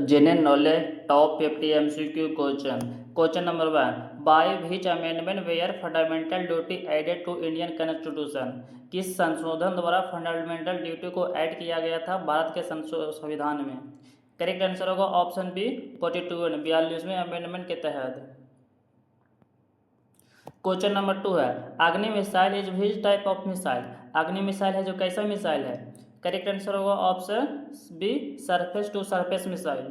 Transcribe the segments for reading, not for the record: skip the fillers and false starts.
General knowledge top 50 MCQ question. Question number 1. By which amendment were fundamental duty added to Indian Constitution? किस संशोधन द्वारा fundamental duty को add किया गया था भारत के संविधान में? करेक्ट आंसर होगा ऑप्शन बी 42 42वें अमेंडमेंट के तहत। क्वेश्चन नंबर 2 है Agni missile is which type of missile? Agni missile है जो कैसा मिसाइल है? करेक्ट आंसर होगा option B surface to surface missile.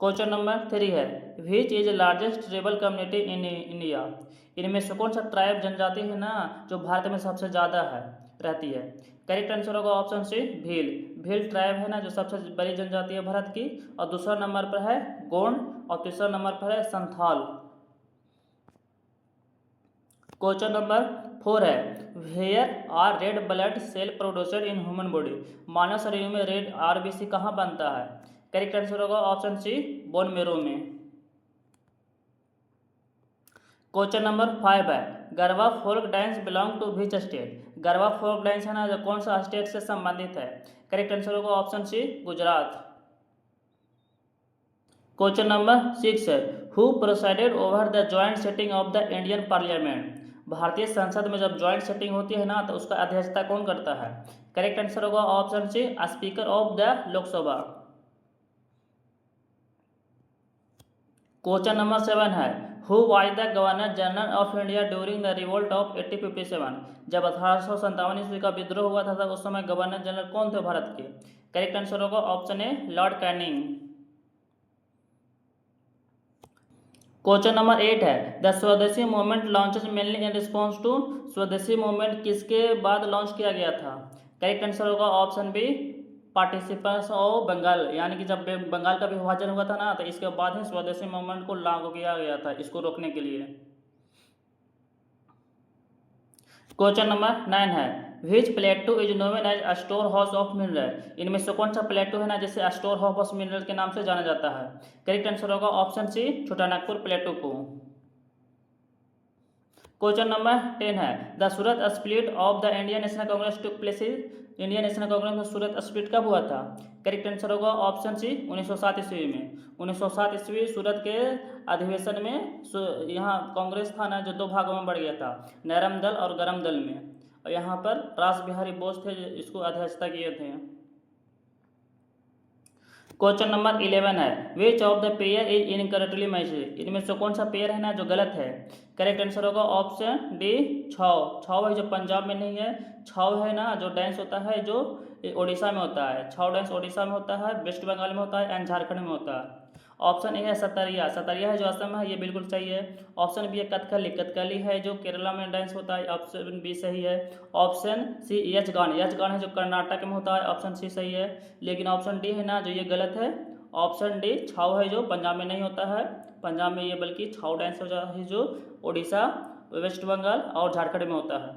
Question number 3 है which is largest tribal community in India? इनमें से कौन सा ट्राइब जनजाति है ना जो भारत में सबसे ज़्यादा है रहती है? करेक्ट आंसर होगा option C Bhil. Bhil tribe है ना जो सबसे बड़ी जनजाति है भारत की, और दूसरा नंबर पर है गोंड और तीसरा नंबर पर है संथाल। क्वेश्चन नंबर 4 है where are red blood cell producer in human body? मानव शरीर में रेड आरबीसी कहाँ बनता है? करेक्ट आंसर होगा ऑप्शन सी बोन मेरो में। क्वेश्चन नंबर 5 है garba folk dance belong to which state? Garba folk dance है ना जो कौन सा स्टेट से संबंधित है? करेक्ट आंसर होगा option C Gujarat. Question number 6 है who presided over the joint setting of the Indian parliament? भारतीय संसद में जब ज्वाइंट सेटिंग होती है ना तो उसका अध्यक्षता कौन करता है? करेक्ट आंसर होगा option C speaker of the Lok Sabha. Question number 7 है who was the governor general of India during the revolt of 1857? जब 1857 ईस्वी का विद्रोह हुआ था उस समय गवर्नर जनरल कौन थे भारत के? करेक्ट आंसर होगा option A Lord Canning. Question number 8 है the swadeshi movement launches mainly in response to? Swadeshi movement किसके बाद लॉन्च किया गया था? करेक्ट आंसर होगा option B participants of Bengal, यानी कि जब बंगाल का विभाजन हुआ था ना तो इसके बाद ही स्वदेशी मूवमेंट को लागू किया गया था इसको रोकने के लिए। क्वेश्चन नंबर 9 है which plateau is known as store house of mineral? इनमें से कौन सा प्लेटू है ना जिसे स्टोर हाउस ऑफ मिनरल के नाम से जाना जाता है? करेक्ट आंसर होगा ऑप्शन सी छोटानागपुर प्लेटू को। क्वेश्चन नंबर 10 है the Surat split of the Indian National Congress took place? Indian National Congress में सूरत स्प्लिट कब हुआ था? करेक्ट आंसर होगा ऑप्शन सी 1907 ईस्वी में। 1907 ईस्वी सूरत के अधिवेशन में यहाँ कांग्रेस था ना जो दो भागों में बढ़ गया था, नरम दल और गरम दल में, और यहाँ पर रास बिहारी बोस थे जो इसको अध्यक्षता किए थे। क्वेश्चन नंबर 11 है विच of the pair is incorrectly matched? इनमें से कौन सा पेयर है ना जो गलत है? करेक्ट आंसर होगा ऑप्शन डी छौ। छौ है जो पंजाब में नहीं है, छौ है ना जो डांस होता है जो उड़ीसा में होता है, छौ डांस उड़ीसा में होता है, वेस्ट बंगाल में होता है एंड झारखंड में होता है। ऑप्शन ए है सतरिया। सतरिया है जो असम में है, ये बिल्कुल सही है। ऑप्शन बी है कथकली। कथकली है जो केरला में डांस होता है, ऑप्शन बी सही है। Option C Yakshagana. यक्षगान है जो कर्नाटक में होता है, ऑप्शन सी सही है। लेकिन ऑप्शन डी है ना जो ये गलत है। ऑप्शन डी छाव है जो पंजाब में नहीं होता है, पंजाब में ये बल्कि छाव डांस है जो उड़ीसा, वेस्ट बंगाल और झारखंड में होता है।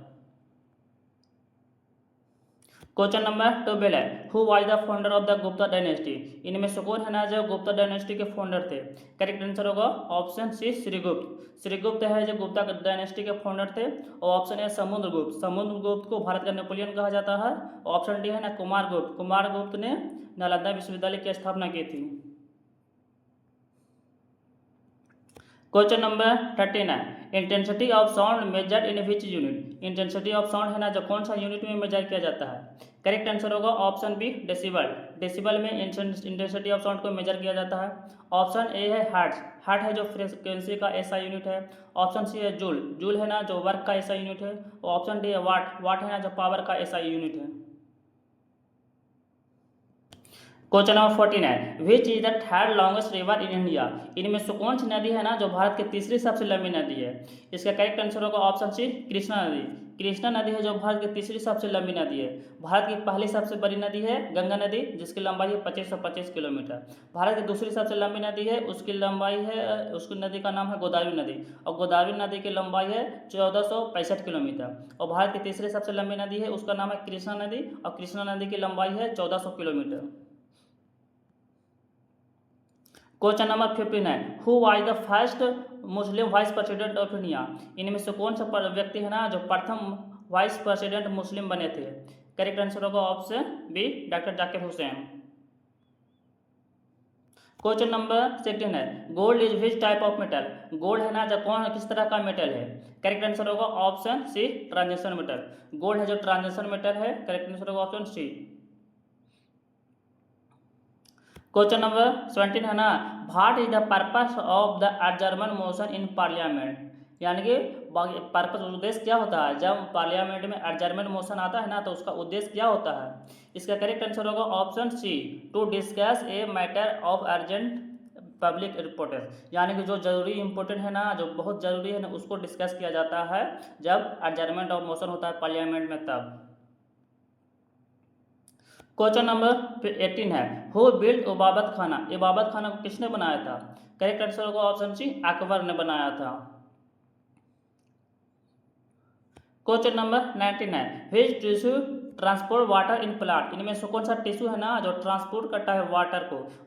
क्वेश्चन नंबर 12 है who was the founder of the Gupta dynasty? इनमें से कौन है ना जो गुप्ता डायनेस्टी के फाउंडर थे? करेक्ट आंसर होगा ऑप्शन सी श्रीगुप्त। श्रीगुप्त है जो गुप्ता डायनेस्टी के फाउंडर थे। और ऑप्शन है समुद्रगुप्त। समुद्रगुप्त को भारत का नेपोलियन कहा जाता है। ऑप्शन डी है ना कुमारगुप्त। कुमारगुप्त ने नालंदा विश्वविद्यालय की स्थापना की थी। क्वेश्चन नंबर 13 है intensity of sound measured in which unit? Intensity of sound है ना जो कौन सा यूनिट में मेजर किया जाता है? करेक्ट आंसर होगा ऑप्शन बी डेसिबल। डेसिबल में इंटेंसिटी ऑफ साउंड को मेजर किया जाता है। ऑप्शन ए है हर्ट्ज। हर्ट है जो फ्रीक्वेंसी का ऐसा यूनिट है। ऑप्शन सी है जूल। जूल है ना जो वर्क का ऐसा यूनिट है। और ऑप्शन डी है वाट। वाट है ना जो पावर का ऐसा यूनिट है। क्वेश्चन नंबर 14 है which is the third longest river in India? इनमें से कौन सी नदी है ना जो भारत की तीसरी सबसे लंबी नदी है? इसका करेक्ट आंसर होगा ऑप्शन सी कृष्णा नदी। कृष्णा नदी है जो भारत की तीसरी सबसे लंबी नदी है। भारत की पहली सबसे बड़ी नदी है गंगा नदी जिसकी लंबाई है 2525 किलोमीटर। भारत की दूसरी सबसे लंबी नदी है उसकी लंबाई है, उसकी नदी का नाम है गोदावरी नदी, और गोदावरी नदी की लंबाई है 1465 किलोमीटर। और भारत की तीसरी सबसे लंबी नदी है उसका नाम है कृष्णा नदी, और कृष्णा नदी की लंबाई है 1400 किलोमीटर। क्वेश्चन नंबर 15 है who was the first Muslim vice president of India? इनमें से कौन सा व्यक्ति है ना जो प्रथम वाइस प्रेसिडेंट मुस्लिम बने थे? करेक्ट आंसर होगा option B doctor Zakir Hussain. Question number 16 है, gold is which type of metal? Gold है ना जो कौन किस तरह का मेटल है? करेक्ट आंसर होगा option C, transition metal. Gold है जो ट्रांजिशन मेटल है, करेक्ट आंसर होगा ऑप्शन सी। क्वेश्चन नंबर 17 है ना, what is the purpose of the adjournment motion in parliament? यानी कि पर्पस उद्देश्य क्या होता है जब पार्लियामेंट में एडजर्नमेंट मोशन आता है ना, तो उसका उद्देश्य क्या होता है? इसका करेक्ट आंसर होगा option C, to discuss a matter of urgent public importance. यानी कि जो जरूरी इंपॉर्टेंट है ना, जो बहुत जरूरी है ना, उसको डिस्कस किया जाता है जब एडजर्नमेंट ऑफ मोशन होता है पार्लियामेंट में तब। क्वेश्चन नंबर 18 है, हु बिल्ट इबादत खाना? इबादत खाना को किसने बनाया था? करेक्ट आंसर होगा ऑप्शन सी, अकबर ने बनाया था। क्वेश्चन नंबर 19 है, which tissue transport water in plant? इनमें से कौन सा टिश्यू है ना जो ट्रांसपोर्ट करता है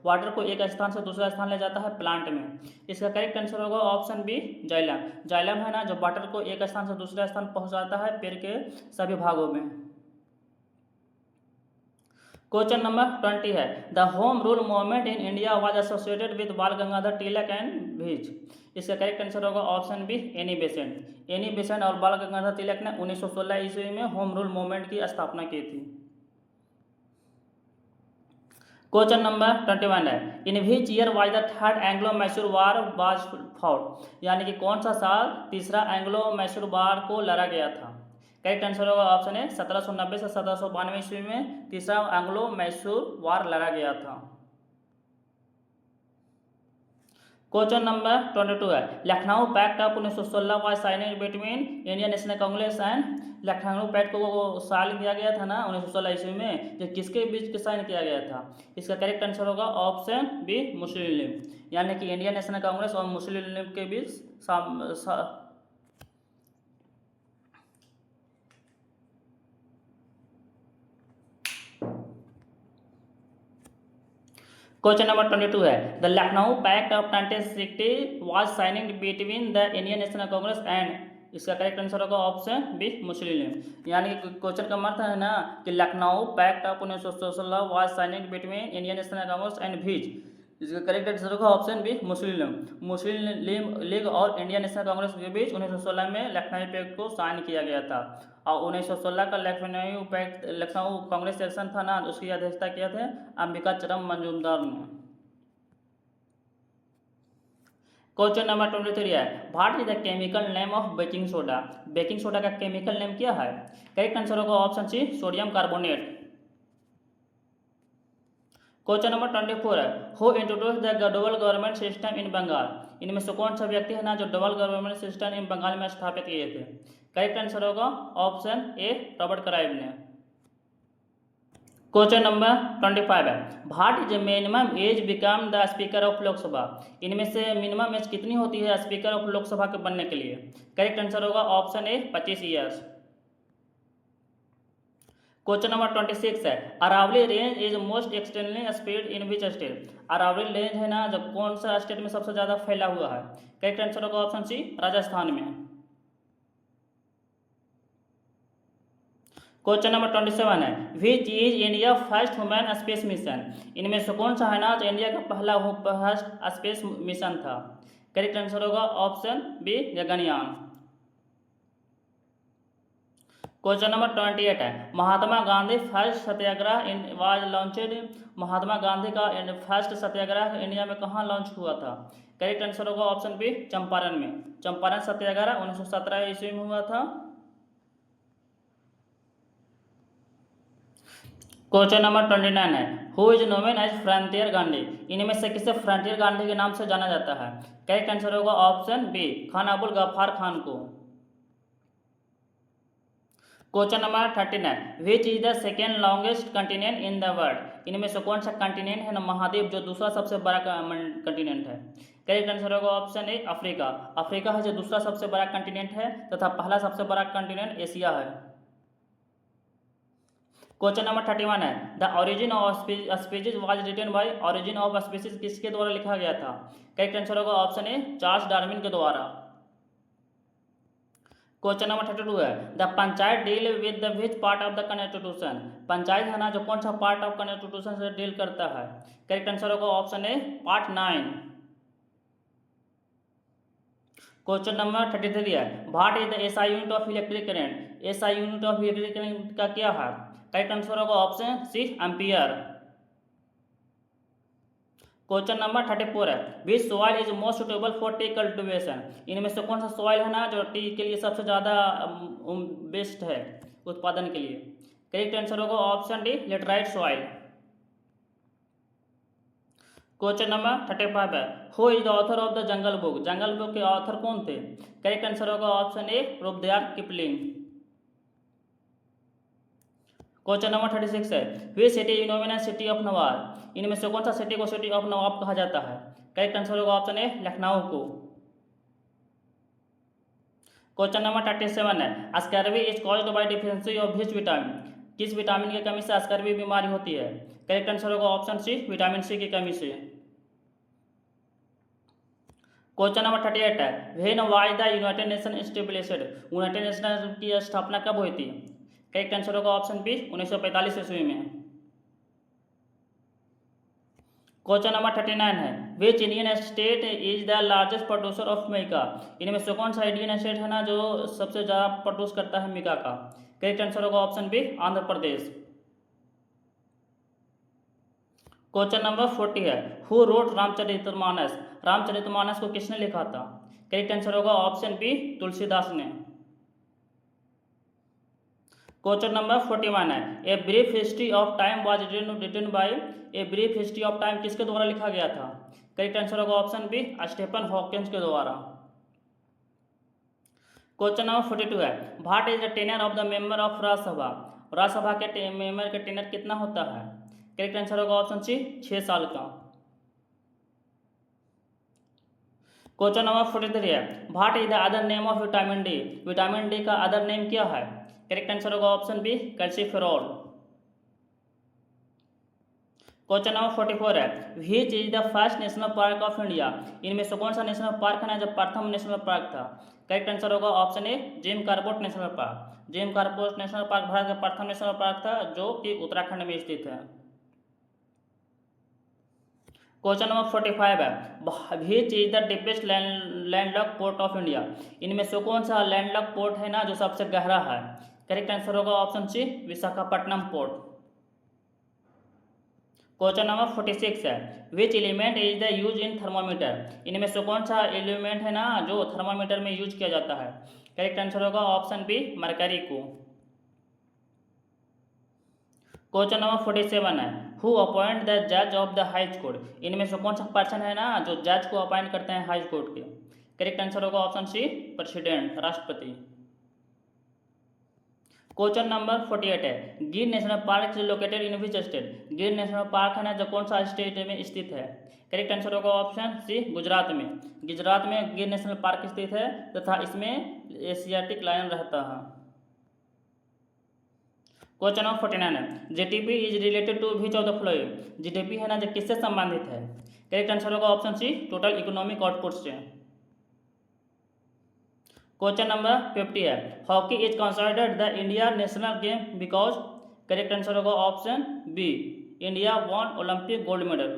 वाटर को एक स्थान से दूसरा स्थान ले जाता है प्लांट में? इसका करेक्ट आंसर होगा ऑप्शन बी, जाइलम। जाइलम है ना जो वाटर को एक स्थान से दूसरे स्थान पहुंचाता है पेड़ के सभी भागों में। क्वेश्चन नंबर 20 है, the home rule movement in India was associated with Bal Gangadhar Tilak and which? इसका करेक्ट आंसर होगा option B, Annie Besant. Annie Besant और बाल गंगाधर तिलक ने 1916 ईस्वी में होम रूल मूवमेंट की स्थापना की थी। क्वेश्चन नंबर 21 है, in which year was the third Anglo Mysore war was fought? यानी कि कौन सा साल तीसरा एंग्लो मैसूर वार को लड़ा गया था? करेक्ट आंसर होगा ऑप्शन है 1790 से 1792 ईस्वी में तीसरा एंग्लो मैसूर वार लड़ा गया था। क्वेश्चन नंबर 22 है, Lucknow pact of 1916 was signed between Indian National Congress and? Lucknow pact को साइन किया गया था ना 1916 ईस्वी में, ये किसके बीच साइन किया गया था? इसका करेक्ट आंसर होगा ऑप्शन बी, मुस्लिम लीग। यानी कि इंडियन नेशनल कांग्रेस और मुस्लिम लीग के बीच क्वेश्चन नंबर 22 है, the Lucknow pact of 1960 was signing between the Indian National Congress and? इसका करेक्ट आंसर होगा ऑप्शन बी, मुस्लिम लीग। यानी कि क्वेश्चन का मतलब है ना कि Lucknow pact of 1916 was signing between Indian National Congress and which? इसका करेक्ट आंसर होगा option B, Muslim League. Muslim League और इंडियन नेशनल कांग्रेस के बीच 1916 में लखनऊ पैक्ट को साइन किया गया था। और 1916 का लखनऊ पैक्ट, लखनऊ कांग्रेस सेक्शन था ना, उसकी अध्यक्षता किया थे अंबिका चरम मजूमदार ने। क्वेश्चन नंबर 23 है, what is the chemical name of baking soda? Baking soda का केमिकल नेम क्या है? करेक्ट आंसर होगा option C, sodium carbonate. Question number 24 है, who introduce the double government system in Bengal? इनमें से कौन सा व्यक्ति है ना जो double government system in Bengal में स्थापित किए थे? करेक्ट आंसर होगा ऑप्शन ए, रॉबर्ट क्लाइव ने। क्वेश्चन नंबर 25 है, what is minimum age become the speaker of Lok Sabha? इनमें से मिनिमम एज कितनी होती है स्पीकर ऑफ लोकसभा के बनने के लिए? करेक्ट आंसर होगा option A, 25 years. Question number 26 है, Aravalli range is most extendedly spread in which state? Aravalli range है ना जब कौन सा स्टेट में सबसे ज्यादा फैला हुआ है? करेक्ट आंसर होगा ऑप्शन सी, राजस्थान में। क्वेश्चन नंबर 27 है, which is India first human space mission? इनमें से कौन सा है ना जो इंडिया का पहला फर्स्ट स्पेस मिशन था? करेक्ट आंसर होगा option B, Gaganyaan. Question number 28 है, Mahatma Gandhi first satyagraha in was launched? Mahatma Gandhi का फर्स्ट सत्याग्रह इंडिया में कहाँ लॉन्च हुआ था? करेक्ट आंसर होगा ऑप्शन बी, चंपारण में। चंपारण सत्याग्रह 1917 ईस्वी में हुआ था। क्वेश्चन नंबर 29 है, who is known as frontier Gandhi? इनमें से किसे फ्रंटियर गांधी के नाम से जाना जाता है? करेक्ट आंसर होगा ऑप्शन बी, खान अबुल गफ्फार खान को। क्वेश्चन नंबर 13 है, which is the second longest continent in the world? इनमें से कौन सा कंटिनेंट है ना महाद्वीप जो दूसरा सबसे बड़ा कंटिनेंट है? करेक्ट आंसर होगा ऑप्शन ए, अफ्रीका। अफ्रीका है जो दूसरा सबसे बड़ा कंटिनेंट है तथा पहला सबसे बड़ा कंटिनेंट एशिया है। क्वेश्चन नंबर 31 है, the origin of species was written by? Origin of species किसके द्वारा लिखा गया था? करेक्ट आंसर होगा ऑप्शन ए, चार्ल्स डार्विन के द्वारा। क्वेश्चन नंबर 32 है the panchayat deal with the which part of the constitution. Panchayat है ना जो कौन सा पार्ट ऑफ कॉन्स्टिट्यूशन से डील करता है। करेक्ट आंसर होगा option A part 9। Question number 33 है what is the SI unit of electric current. SI unit of electric current का क्या है। करेक्ट आंसर होगा option C ampere. Question number 34 है which soil is most suitable for tea cultivation. इनमें से कौन सा सॉइल है ना जो टी के लिए सबसे ज़्यादा बेस्ट है उत्पादन के लिए। करेक्ट आंसर होगा option D laterite soil. Question number 35 है who is the author of the Jungle Book. Jungle Book के ऑथर कौन थे। करेक्ट आंसर होगा option A Rudyard Kipling. Question number 36 है which city is known as city of nawab. इनमें से कौन सा सिटी को सिटी ऑफ नवाब कहा जाता है। करेक्ट आंसर होगा ऑप्शन ए लखनऊ को। क्वेश्चन नंबर 37 है scurvy is caused by deficiency of which vitamin. किस विटामिन की कमी से स्कर्वी बीमारी होती है। करेक्ट आंसर होगा ऑप्शन सी विटामिन सी की कमी से। क्वेश्चन नंबर 38 है when was the United nation established. United nation की स्थापना कब हुई थी। करेक्ट आंसर होगा ऑप्शन बी 1945 ईस्वी में। क्वेश्चन नंबर 39 है which Indian state is the largest producer of mica. इनमें से कौन सा इंडियन स्टेट है ना जो सबसे ज़्यादा प्रोड्यूस करता है मिका का। करेक्ट आंसर होगा option B Andhra Pradesh. Question number 40 है हु रोट रामचरितमानस। रामचरितमानस को किसने लिखा था। करेक्ट आंसर होगा ऑप्शन बी तुलसीदास ने। क्वेश्चन नंबर 41 है a brief history of time was written by. A brief history of time किसके द्वारा लिखा गया था। करेक्ट आंसर होगा ऑप्शन बी स्टीफन हॉकिंस के द्वारा। क्वेश्चन नंबर 42 है what is the tenure of the member of Rajya Sabha. Rajya Sabha के मेंबर का टेन्योर कितना होता है। करेक्ट आंसर होगा ऑप्शन सी 6 साल का। क्वेश्चन नंबर 43 है what is the other name of vitamin D. Vitamin D का अदर नेम क्या है। करेक्ट आंसर होगा option B calciferol. Question number 44 है which is the first national park of India. इनमें से कौन सा नेशनल पार्क है ना जब प्रथम नेशनल पार्क था। करेक्ट आंसर होगा ऑप्शन ए Jim Corbett national park. Jim Corbett national park Bharat का प्रथम नेशनल पार्क था जो कि उत्तराखंड में स्थित है। क्वेश्चन नंबर 45 है which is the deepest landlock port of India. इनमें से कौन सा लैंडलॉक पोर्ट है ना जो सबसे गहरा है। करेक्ट आंसर होगा option C Visakhapatnam port. Question number 46 है which element is the use in thermometer. इनमें से कौन सा एलिमेंट है ना जो थर्मामीटर में यूज किया जाता है। करेक्ट आंसर होगा ऑप्शन बी मरकरी को। क्वेश्चन नंबर 47 है हु अपॉइंट द जज ऑफ द हाई कोर्ट। इनमें से कौन सा पर्सन है ना जो जज को अपॉइंट करते हैं हाई कोर्ट के। करेक्ट आंसर होगा ऑप्शन सी प्रेसिडेंट राष्ट्रपति। क्वेश्चन नंबर 48 है गिर national park is located in which state. गिर नेशनल पार्क है ना जो कौन सा स्टेट में स्थित है। करेक्ट आंसर होगा ऑप्शन सी गुजरात में। गुजरात में गिर नेशनल पार्क स्थित है तथा इसमें एशियाटिक लायन रहता है। क्वेश्चन नंबर 49 है GDP is related to which of the following. GDP है ना जो किससे संबंधित है। करेक्ट आंसर होगा option C total economic output से। क्वेश्चन नंबर 50 है hockey is considered the India national game because. Correct answer होगा option B India won Olympic gold medal.